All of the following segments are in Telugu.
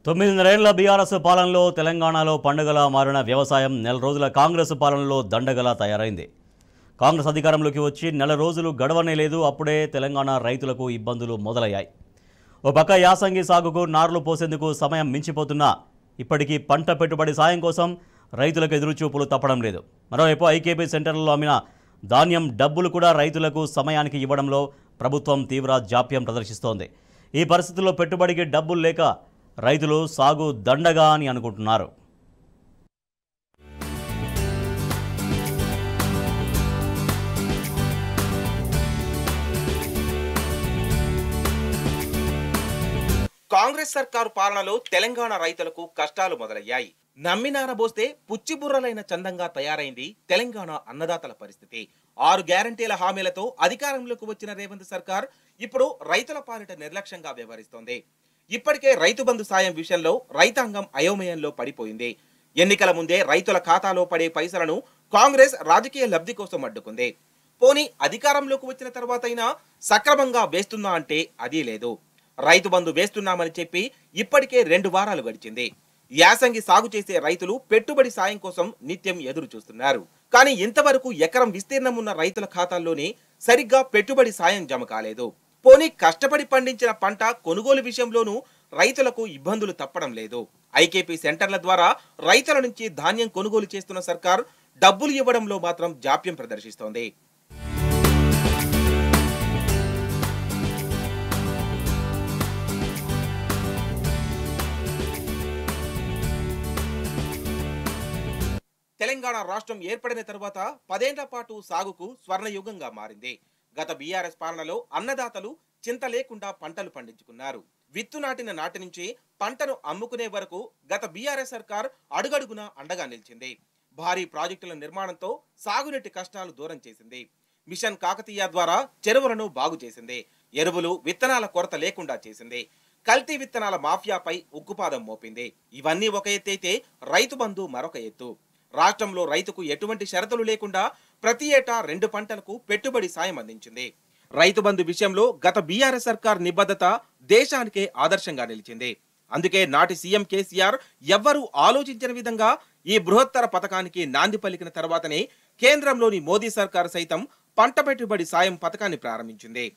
9.5 బీఆర్ఎస్ పాలనలో తెలంగాణలో పండుగలా మారిన వ్యవసాయం నెల రోజుల కాంగ్రెస్ పాలనలో దండగలా తయారైంది. కాంగ్రెస్ అధికారంలోకి వచ్చి నెల రోజులు గడవనే లేదు. అప్పుడే తెలంగాణ రైతులకు ఇబ్బందులు మొదలయ్యాయి. ఓ పక్క యాసంగి సాగుకు నార్లు పోసేందుకు సమయం మించిపోతున్నా ఇప్పటికీ పంట పెట్టుబడి సాయం కోసం రైతులకు ఎదురుచూపులు తప్పడం లేదు. మరోవైపు ఐకేపీ సెంటర్లలో అమ్మిన ధాన్యం డబ్బులు కూడా రైతులకు సమయానికి ఇవ్వడంలో ప్రభుత్వం తీవ్ర జాప్యం ప్రదర్శిస్తోంది. ఈ పరిస్థితుల్లో పెట్టుబడికి డబ్బులు లేక రైతులు సాగు దండగా అని అనుకుంటున్నారు. కాంగ్రెస్ సర్కారు పాలనలో తెలంగాణ రైతులకు కష్టాలు మొదలయ్యాయి. నమ్మినారబోస్తే పుచ్చిబుర్రలైన చందంగా తయారైంది తెలంగాణ అన్నదాతల పరిస్థితి. 6 గ్యారంటీల హామీలతో అధికారంలోకి వచ్చిన రేవంత్ సర్కార్ ఇప్పుడు రైతుల పాలిట నిర్లక్ష్యంగా వ్యవహరిస్తోంది. ఇప్పటికే రైతు బంధు సాయం విషయంలో రైతాంగం అయోమయంలో పడిపోయింది. ఎన్నికల ముందే రైతుల ఖాతాలో పడే పైసలను కాంగ్రెస్ రాజకీయ లబ్ధి కోసం అడ్డుకుంది. పోనీ అధికారంలోకి వచ్చిన తర్వాతైనా సక్రమంగా వేస్తున్నా అంటే అదీ లేదు. రైతు బంధు వేస్తున్నామని చెప్పి ఇప్పటికే 2 వారాలు గడిచింది. యాసంగి సాగు చేసే రైతులు పెట్టుబడి సాయం కోసం నిత్యం ఎదురు చూస్తున్నారు. కానీ ఇంతవరకు ఎకరం విస్తీర్ణం ఉన్న రైతుల ఖాతాల్లోనే సరిగ్గా పెట్టుబడి సాయం జమ కాలేదు. పోనీ కష్టపడి పండించిన పంట కొనుగోలు విషయంలోనూ రైతులకు ఇబ్బందులు తప్పడం లేదు. ఐకేపీ సెంటర్ల ద్వారా రైతుల నుంచి ధాన్యం కొనుగోలు చేస్తున్న సర్కార్ డబ్బులు ఇవ్వడంలో మాత్రం జాప్యం ప్రదర్శిస్తోంది. తెలంగాణ రాష్ట్రం ఏర్పడిన తర్వాత 10 ఏళ్ల పాటు సాగుకు స్వర్ణయుగంగా మారింది. గత బీఆర్ఎస్ పాలనలో అన్నదాతలు చింత లేకుండా పంటలు పండించుకున్నారు. విత్తు నాటిన నాటి నుంచి పంటను అమ్ముకునే వరకు గత బీఆర్ఎస్ సర్కార్ అడుగడుగునా అండగా నిలిచింది. భారీ ప్రాజెక్టుల నిర్మాణంతో సాగునీటి కష్టాలు దూరం చేసింది. మిషన్ కాకతీయ ద్వారా చెరువులను బాగు చేసింది. ఎరువులు విత్తనాల కొరత లేకుండా చేసింది. కల్తీ విత్తనాల మాఫియాపై ఉక్కుపాదం మోపింది. ఇవన్నీ ఒక ఎత్తైతే రైతు బంధు మరొక ఎత్తు. రాష్ట్రంలో రైతుకు ఎటువంటి షరతులు లేకుండా ప్రతి ఏటా 2 పంటలకు పెట్టుబడి సాయం అందించింది. రైతు బంధు విషయంలో గత బీఆర్ఎస్ సర్కార్ నిబద్ధత దేశానికే ఆదర్శంగా నిలిచింది. అందుకే నాటి సీఎం కేసీఆర్ ఎవ్వరూ ఆలోచించిన విధంగా ఈ బృహత్తర పథకానికి నాంది పలికిన తర్వాతనే కేంద్రంలోని మోదీ సర్కార్ సైతం పంట పెట్టుబడి సాయం పథకాన్ని ప్రారంభించింది.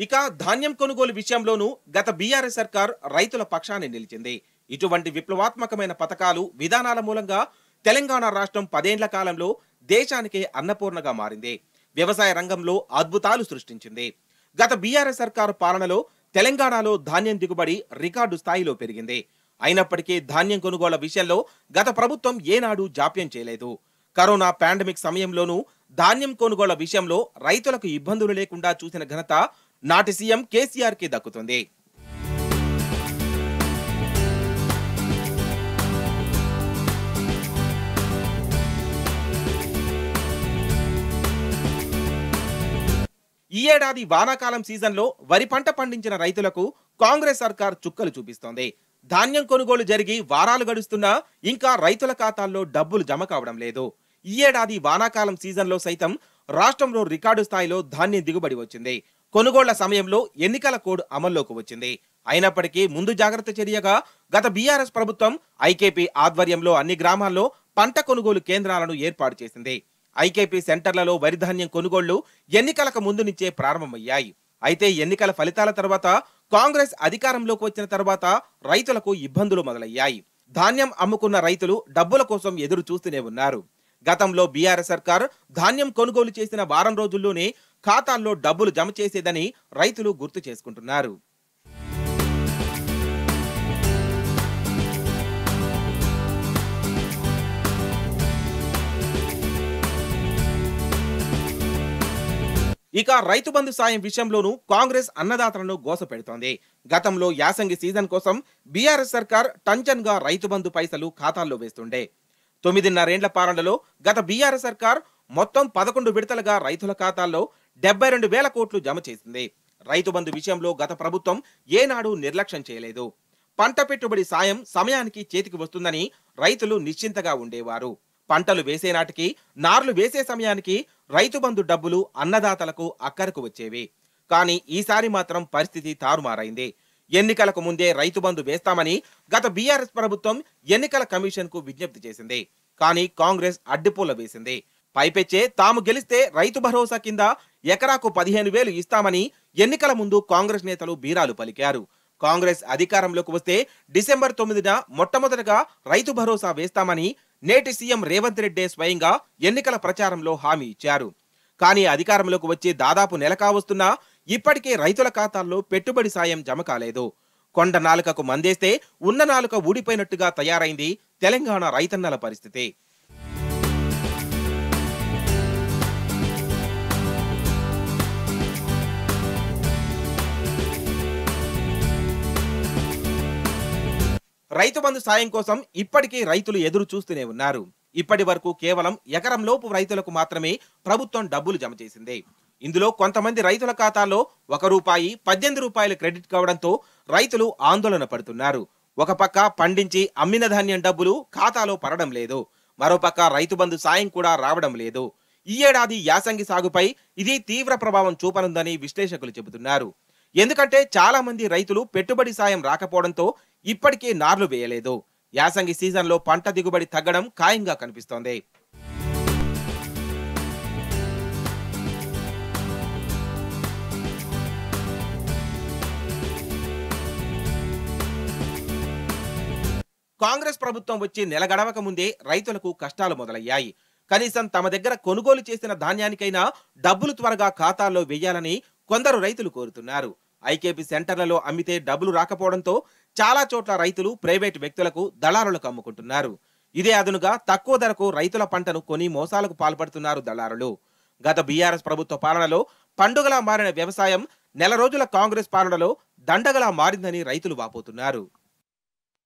ఇక ధాన్యం కొనుగోలు విషయంలోనూ గత బీఆర్ఎస్ సర్కార్ రైతుల పక్షాన్ని నిలిచింది. ఇటువంటి విప్లవాత్మకమైన పథకాలు విధానాల మూలంగా తెలంగాణ రాష్ట్రం 10 ఏళ్ల కాలంలో దేశానికే అన్నపూర్ణగా మారింది. వ్యవసాయ రంగంలో అద్భుతాలు సృష్టించింది. గత బీఆర్ఎస్ సర్కారు పాలనలో తెలంగాణలో ధాన్యం దిగుబడి రికార్డు స్థాయిలో పెరిగింది. అయినప్పటికీ ధాన్యం కొనుగోళ్ల విషయంలో గత ప్రభుత్వం ఏనాడు జాప్యం చేయలేదు. కరోనా పాండమిక్ సమయంలోనూ ధాన్యం కొనుగోళ్ల విషయంలో రైతులకు ఇబ్బందులు లేకుండా చూసిన ఘనత నాటి సీఎం కేసీఆర్ కి దక్కుతుంది. ఈ ఏడాది వానాకాలం సీజన్లో వరి పంట పండించిన రైతులకు కాంగ్రెస్ సర్కార్ చుక్కలు చూపిస్తోంది. ధాన్యం కొనుగోలు జరిగి వారాలు గడుస్తున్నా ఇంకా రైతుల ఖాతాల్లో డబ్బులు జమ కావడం లేదు. ఈ ఏడాది వానాకాలం సీజన్లో సైతం రాష్ట్రంలో రికార్డు స్థాయిలో ధాన్యం దిగుబడి వచ్చింది. కొనుగోళ్ల సమయంలో ఎన్నికల కోడ్ అమల్లోకి వచ్చింది. అయినప్పటికీ ముందు జాగ్రత్త చర్యగా గత బీఆర్ఎస్ ప్రభుత్వం ఐకేపీ ఆధ్వర్యంలో అన్ని గ్రామాల్లో పంట కొనుగోలు కేంద్రాలను ఏర్పాటు చేసింది. ఐకేపీ సెంటర్లలో వరి ధాన్యం కొనుగోళ్లు ఎన్నికలకు ముందు నుంచే ప్రారంభమయ్యాయి. అయితే ఎన్నికల ఫలితాల తర్వాత కాంగ్రెస్ అధికారంలోకి వచ్చిన తర్వాత రైతులకు ఇబ్బందులు మొదలయ్యాయి. ధాన్యం అమ్ముకున్న రైతులు డబ్బుల కోసం ఎదురు చూస్తూనే ఉన్నారు. గతంలో బీఆర్ఎస్ సర్కార్ ధాన్యం కొనుగోలు చేసిన వారం రోజుల్లోనే ఖాతాల్లో డబ్బులు జమ చేసేదని రైతులు గుర్తు చేసుకుంటున్నారు. ఇక రైతు బంధు సాయం విషయంలోనూ కాంగ్రెస్ అన్నదాతలను గోసపెడుతోంది. గతంలో యాసంగి సీజన్ కోసం బీఆర్ఎస్ సర్కార్ టంచన్ గా రైతు బంధు పైసలు ఖాతాల్లో వేస్తుండే. 9.5 ఏళ్ల పాలనలో గత బీఆర్ఎస్ సర్కార్ మొత్తం 11 విడతలుగా రైతుల ఖాతాల్లో 72,000 కోట్లు జమ చేసింది. రైతు బంధు విషయంలో గత ప్రభుత్వం ఏనాడు నిర్లక్ష్యం చేయలేదు. పంట పెట్టుబడి సాయం సమయానికి చేతికి వస్తుందని రైతులు నిశ్చింతగా ఉండేవారు. పంటలు వేసే నాటికి, నార్లు వేసే సమయానికి రైతు బంధు డబ్బులు అన్నదాతలకు అక్కరకు వచ్చేవి. కానీ ఈసారి మాత్రం పరిస్థితి తారుమారైంది. ఎన్నికలకు ముందే రైతు బంధు వేస్తామని గత బీఆర్ఎస్ ప్రభుత్వం ఎన్నికల కమిషన్ కు విజ్ఞప్తి చేసింది. కానీ కాంగ్రెస్ అడ్డిపూల వేసింది. పైపెచ్చే తాము గెలిస్తే రైతు భరోసా కింద ఎకరాకు 15,000 ఇస్తామని ఎన్నికల ముందు కాంగ్రెస్ నేతలు బీరాలు పలికారు. కాంగ్రెస్ అధికారంలోకి వస్తే డిసెంబర్ 9న మొట్టమొదటగా రైతు భరోసా వేస్తామని నేటి సీఎం రేవంత్ రెడ్డి స్వయంగా ఎన్నికల ప్రచారంలో హామీ ఇచ్చారు. కానీ అధికారంలోకి వచ్చి దాదాపు నెల కావస్తున్నా ఇప్పటికే రైతుల ఖాతాల్లో పెట్టుబడి సాయం జమ కాలేదు. కొండ నాలుకకు మందేస్తే ఉన్న నాలుక ఊడిపోయినట్టుగా తయారైంది తెలంగాణ రైతన్నల పరిస్థితి. రైతు బంధు సాయం కోసం ఇప్పటికీ రైతులు ఎదురు చూస్తూనే ఉన్నారు. ఇప్పటి వరకు కేవలం ఎకరం లోపు రైతులకు మాత్రమే ప్రభుత్వం డబ్బులు జమ చేసింది. ఇందులో కొంతమంది రైతుల ఖాతాల్లో ₹1, ₹18 క్రెడిట్ కావడంతో రైతులు ఆందోళన పడుతున్నారు. ఒక పక్క పండించి అమ్మిన ధాన్యం డబ్బులు ఖాతాలో పడడం లేదు, మరోపక్క రైతు బంధు సాయం కూడా రావడం లేదు. ఈ ఏడాది యాసంగి సాగుపై ఇది తీవ్ర ప్రభావం చూపనుందని విశ్లేషకులు చెబుతున్నారు. ఎందుకంటే చాలా మంది రైతులు పెట్టుబడి సాయం రాకపోవడంతో ఇప్పటికే నార్లు వేయలేదు. యాసంగి సీజన్లో పంట దిగుబడి తగ్గడం ఖాయంగా కనిపిస్తోంది. కాంగ్రెస్ ప్రభుత్వం వచ్చి నెల గడవక ముందే రైతులకు కష్టాలు మొదలయ్యాయి. కనీసం తమ దగ్గర కొనుగోలు చేసిన ధాన్యానికైనా డబ్బులు త్వరగా ఖాతాల్లో వేయాలని కొందరు రైతులు కోరుతున్నారు. ఐకేపీ సెంటర్లలో అమ్మితే డబ్బులు రాకపోవడంతో చాలా చోట్ల రైతులు ప్రైవేటు వ్యక్తులకు దళారులకు అమ్ముకుంటున్నారు. ఇదే అదునుగా తక్కువ ధరకు రైతుల పంటను కొని మోసాలకు పాల్పడుతున్నారు దళారులు. గత బీఆర్ఎస్ ప్రభుత్వ పాలనలో పండుగలా మారిన వ్యవసాయం నెల రోజుల కాంగ్రెస్ పాలనలో దండగలా మారిందని రైతులు వాపోతున్నారు.